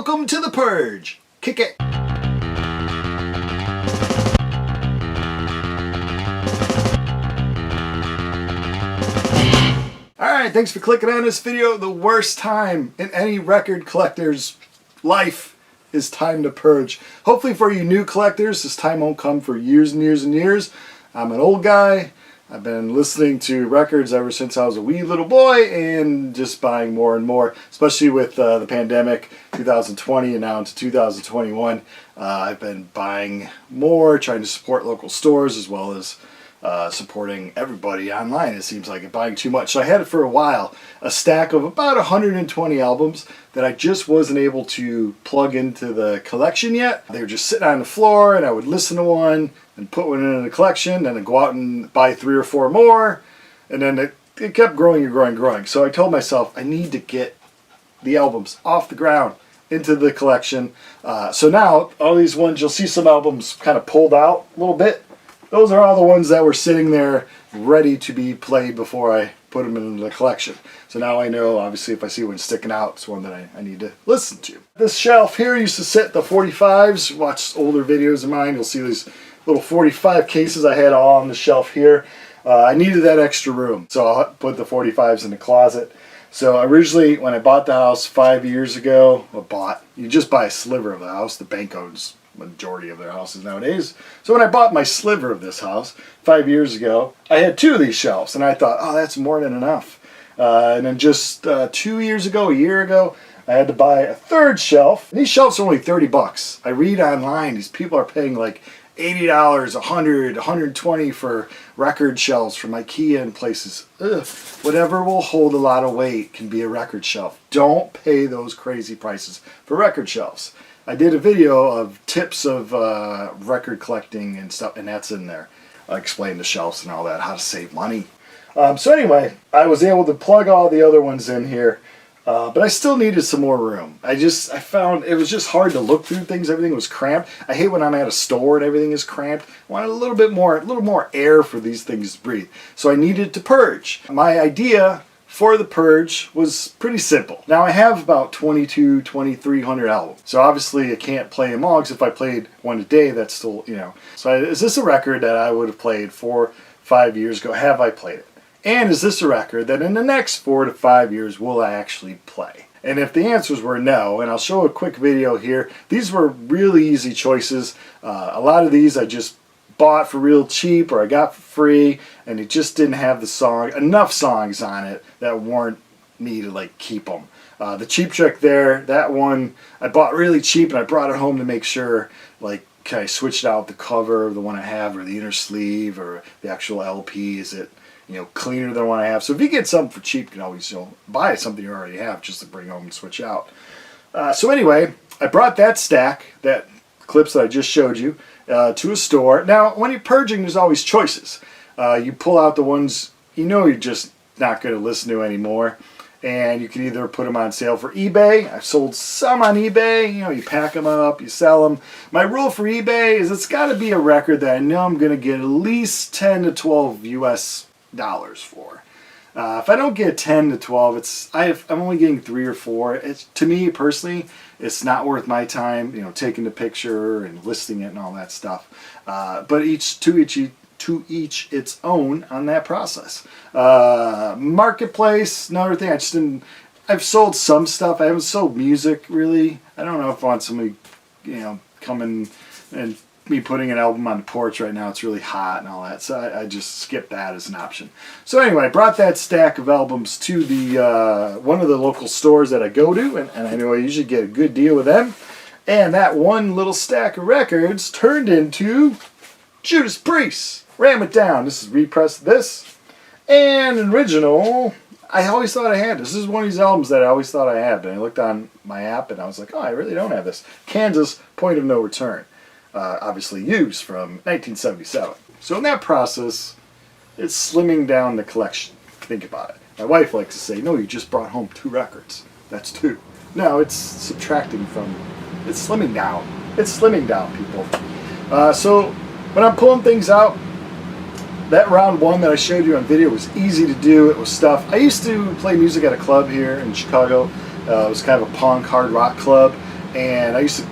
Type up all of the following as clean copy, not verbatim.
Welcome to the Purge. Kick it. Alright, thanks for clicking on this video. The worst time in any record collector's life is time to purge. Hopefully for you new collectors, this time won't come for years and years and years. I'm an old guy. I've been listening to records ever since I was a wee little boy and just buying more and more, especially with the pandemic, 2020 and now into 2021. I've been buying more, trying to support local stores as well as supporting everybody online. It seems like I'm buying too much. So I had it for a while, a stack of about 120 albums that I just wasn't able to plug into the collection yet. They were just sitting on the floor and I would listen to one and put one in the collection, then I'd go out and buy 3 or 4 more, and then it kept growing and growing and growing. So I told myself I need to get the albums off the ground into the collection. So now all these ones, you'll see some albums kind of pulled out a little bit. Those are all the ones that were sitting there ready to be played before I put them in the collection. So now I know, obviously, if I see one sticking out, it's one that I need to listen to. This shelf here used to sit the 45s. Watch older videos of mine, you'll see these little 45 cases I had all on the shelf here. I needed that extra room, so I put the 45s in the closet. So originally, when I bought the house 5 years ago, you just buy a sliver of the house. The bank owns majority of their houses nowadays. So when I bought my sliver of this house 5 years ago, I had 2 of these shelves, and I thought, oh, that's more than enough. And then just 2 years ago, a year ago, I had to buy a 3rd shelf. And these shelves are only 30 bucks. I read online, these people are paying like $80, $100, $120 for record shelves from IKEA and places. Ugh. Whatever will hold a lot of weight can be a record shelf. Don't pay those crazy prices for record shelves. I did a video of tips of record collecting and stuff, and that's in there. I explained the shelves and all that, how to save money. So anyway, I was able to plug all the other ones in here, but I still needed some more room. I found it was just hard to look through things. Everything was cramped. I hate when I'm at a store and everything is cramped. I wanted a little more air for these things to breathe. So I needed to purge. My idea for the purge was pretty simple. Now I have about 2,300 albums. So obviously I can't play them all, because if I played one a day, that's still, So is this a record that I would have played 4 or 5 years ago? Have I played it? And is this a record that in the next 4 to 5 years will I actually play? And if the answers were no, and I'll show a quick video here, these were really easy choices. A lot of these I just bought for real cheap or I got for free, and it just didn't have enough songs on it that warrant me to keep them. The Cheap Trick there, that one I bought really cheap, and I brought it home to make sure I switched out the cover of the one I have, or the inner sleeve, or the actual LP. Is it cleaner than the one I have? So if you get something for cheap, you can always buy something you already have just to bring home and switch out. So anyway, I brought that stack, that clips that I just showed you, to a store. Now, when you're purging, there's always choices. You pull out the ones you're just not going to listen to anymore, and you can either put them on sale for eBay. I've sold some on eBay. You pack them up, you sell them. My rule for eBay is it's got to be a record that I know I'm going to get at least 10 to 12 US dollars for. If I don't get 10 to 12, I'm only getting 3 or 4. To me personally, it's not worth my time, taking the picture and listing it and all that stuff. But to each its own on that process. Marketplace, another thing. I've sold some stuff. I haven't sold music really. I don't know if I want somebody, coming and me putting an album on the porch right now. It's really hot and all that, so I just skipped that as an option. So anyway, I brought that stack of albums to the one of the local stores that I go to, and I know I usually get a good deal with them. And that one little stack of records turned into Judas Priest, Ram It Down. This is repressed this, and an original. I always thought I had this. This is one of these albums that I always thought I had, and I looked on my app and I was like, oh, I really don't have this. Kansas, Point of No Return. Obviously used from 1977. So in that process, it's slimming down the collection. Think about it. My wife likes to say, no, you just brought home 2 records. That's 2. No, it's subtracting from, it's slimming down. It's slimming down, people. So when I'm pulling things out, that round 1 that I showed you on video was easy to do. It was stuff. I used to play music at a club here in Chicago. It was kind of a punk hard rock club. and I used to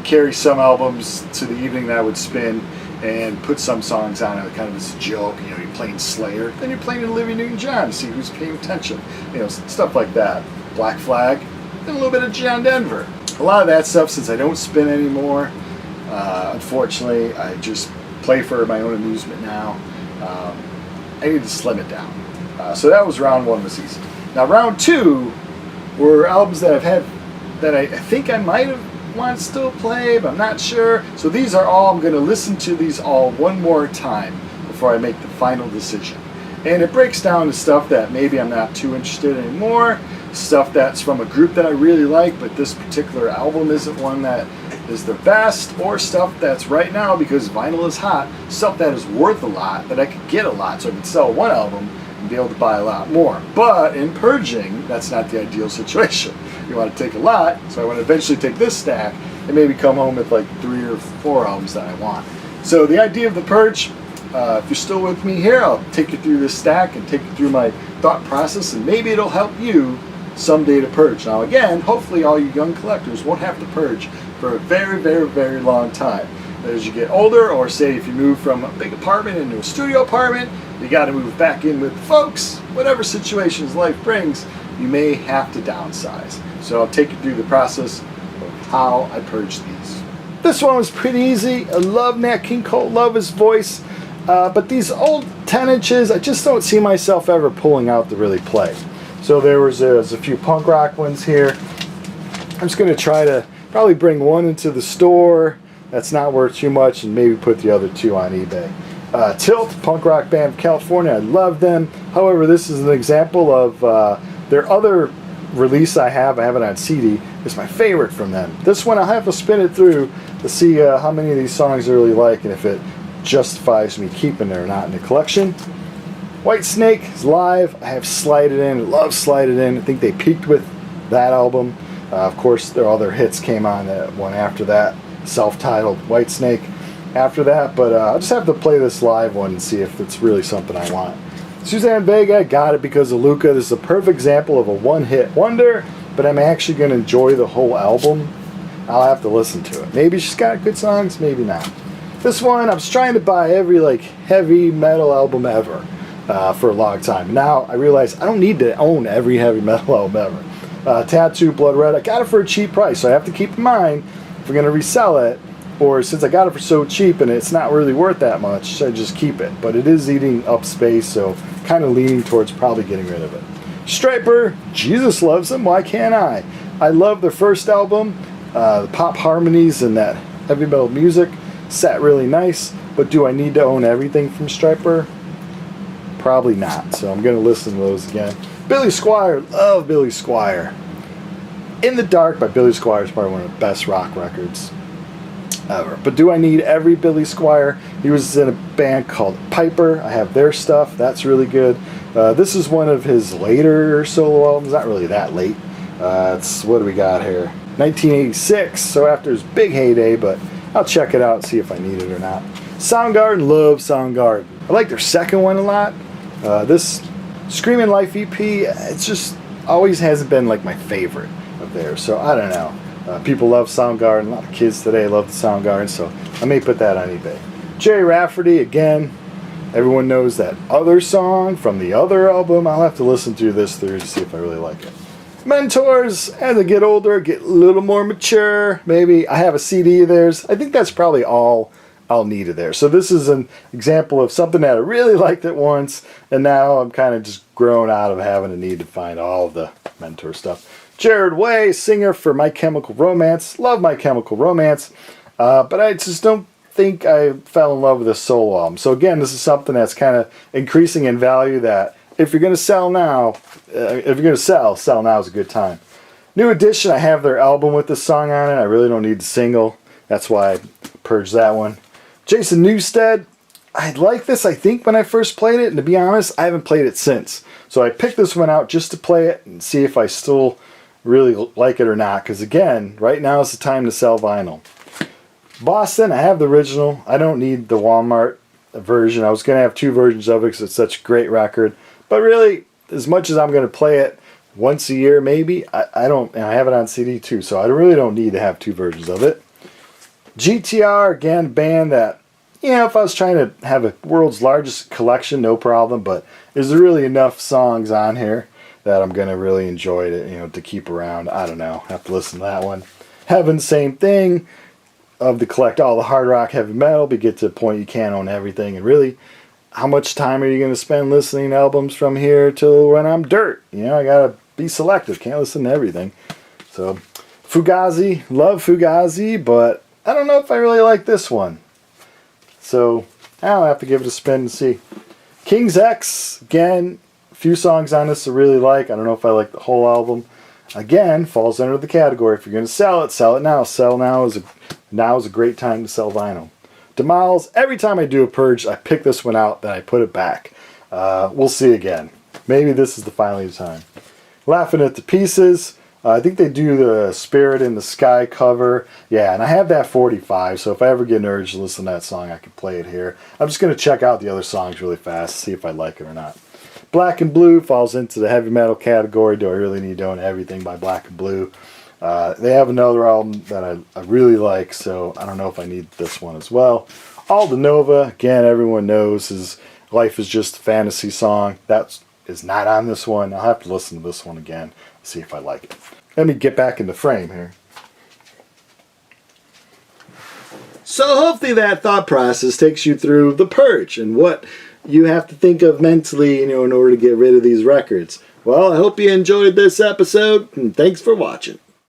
carry some albums to the evening that I would spin and put some songs on it, kind of as a joke. You know, you're playing Slayer, then you're playing Olivia Newton-John to see who's paying attention. You know, stuff like that. Black Flag, and a little bit of John Denver. A lot of that stuff, since I don't spin anymore, unfortunately, I just play for my own amusement now. I need to slim it down. So that was round one, was easy. Now round two were albums that I've had that I think I might have want to still play, but I'm not sure. So these are all, I'm going to listen to these all one more time before I make the final decision. And it breaks down to stuff that maybe I'm not too interested in anymore, stuff that's from a group that I really like, but this particular album isn't one that is the best, or stuff that's right now, because vinyl is hot, stuff that is worth a lot, that I could get a lot, so I could sell one album and be able to buy a lot more. But in purging, that's not the ideal situation. You want to take a lot, so I want to eventually take this stack and maybe come home with like 3 or 4 albums that I want. So the idea of the purge, if you're still with me here, I'll take you through this stack and take you through my thought process, and maybe it'll help you someday to purge. Now again, hopefully all you young collectors won't have to purge for a very, very, very long time. As you get older, or say if you move from a big apartment into a studio apartment, you got to move back in with folks, whatever situations life brings, you may have to downsize. So I'll take you through the process of how I purge these. This one was pretty easy. I love Nat King Cole, love his voice. But these old 10 inches, I just don't see myself ever pulling out to really play. So there's a few punk rock ones here. I'm just going to try to probably bring one into the store that's not worth too much, and maybe put the other 2 on eBay. Tilt, punk rock band from California, I love them. However, this is an example of their other release I have it on CD. It's my favorite from them. This one I'll have to spin it through to see how many of these songs I really like, and if it justifies me keeping it or not in the collection. Whitesnake is live. I have Slide It In, love Slide It In. I think they peaked with that album. Of course, all their hits came on that one after that, self-titled Whitesnake after that, but I'll just have to play this live one and see if it's really something I want. Suzanne Vega, got it because of Luca. This is a perfect example of a one-hit wonder, but I'm actually going to enjoy the whole album. I'll have to listen to it. Maybe she's got good songs, maybe not. This one, I was trying to buy every heavy metal album ever for a long time. Now I realize I don't need to own every heavy metal album ever. Tattoo, Blood Red, I got it for a cheap price, so I have to keep in mind if we're going to resell it, or since I got it for so cheap and it's not really worth that much, I just keep it. But it is eating up space, so kind of leaning towards probably getting rid of it. Stryper, Jesus loves them, why can't I? I love their first album. The pop harmonies and that heavy metal music sat really nice, but do I need to own everything from Stryper? Probably not, so I'm going to listen to those again. Billy Squier, love Billy Squier. In the Dark by Billy Squier is probably one of the best rock records ever. But do I need every Billy Squier? He was in a band called Piper. I have their stuff. That's really good. This is one of his later solo albums. Not really that late. It's, what do we got here? 1986, so after his big heyday, but I'll check it out and see if I need it or not. Soundgarden, love Soundgarden. I like their second one a lot. This Screaming Life EP, it's just always hasn't been my favorite of theirs, so I don't know. People love Soundgarden. A lot of kids today love the Soundgarden, so I may put that on eBay. Jerry Rafferty, again, everyone knows that other song from the other album. I'll have to listen to this through to see if I really like it. Mentors, as I get older, get a little more mature. Maybe I have a CD of theirs. I think that's probably all I'll need of theirs. So this is an example of something that I really liked at once, and now I'm kind of just grown out of having a need to find all of the Mentor stuff. Jared Way, singer for My Chemical Romance. Love My Chemical Romance, but I just don't think I fell in love with this solo album. So again, this is something that's kind of increasing in value, that if you're going to sell now, if you're going to sell now is a good time. New Edition, I have their album with the song on it. I really don't need the single. That's why I purged that one. Jason Newsted, I liked this, I think, when I first played it, and to be honest, I haven't played it since. So I picked this one out just to play it and see if I still really like it or not, because again, right now is the time to sell vinyl. Boston, I have the original. I don't need the Walmart version. I was going to have 2 versions of it because it's such a great record. But really, as much as I'm going to play it, once a year maybe. I don't, and I have it on CD too, so I really don't need to have two versions of it. GTR, again, band that, you know, if I was trying to have a world's largest collection, no problem, but is there really enough songs on here that I'm going to really enjoy to, you know, to keep around? I don't know. Have to listen to that one. Heaven, same thing. Of to collect all the hard rock, heavy metal, but get to a point you can't own everything. And really, how much time are you going to spend listening to albums from here till when I'm dirt? You know, I got to be selective. Can't listen to everything. So, Fugazi, love Fugazi, but I don't know if I really like this one. So, I'll have to give it a spin and see. King's X, again, a few songs on this I really like. I don't know if I like the whole album. Again, falls under the category. If you're going to sell it now. Sell now is a great time to sell vinyl. Demals, every time I do a purge, I pick this one out, then I put it back. We'll see again. Maybe this is the finally time. Laughing at the Pieces. I think they do the Spirit in the Sky cover. Yeah, and I have that 45, so if I ever get an urge to listen to that song, I can play it here. I'm just going to check out the other songs really fast, see if I like it or not. Black and Blue falls into the heavy metal category. Do I really need to own everything by Black and Blue? They have another album that I really like, so I don't know if I need this one as well. Alda Nova, again, everyone knows his Life is Just a Fantasy song. That is not on this one. I'll have to listen to this one again, see if I like it. Let me get back in the frame here. So hopefully that thought process takes you through the purge and what you have to think of mentally, you know, in order to get rid of these records. Well, I hope you enjoyed this episode, and thanks for watching.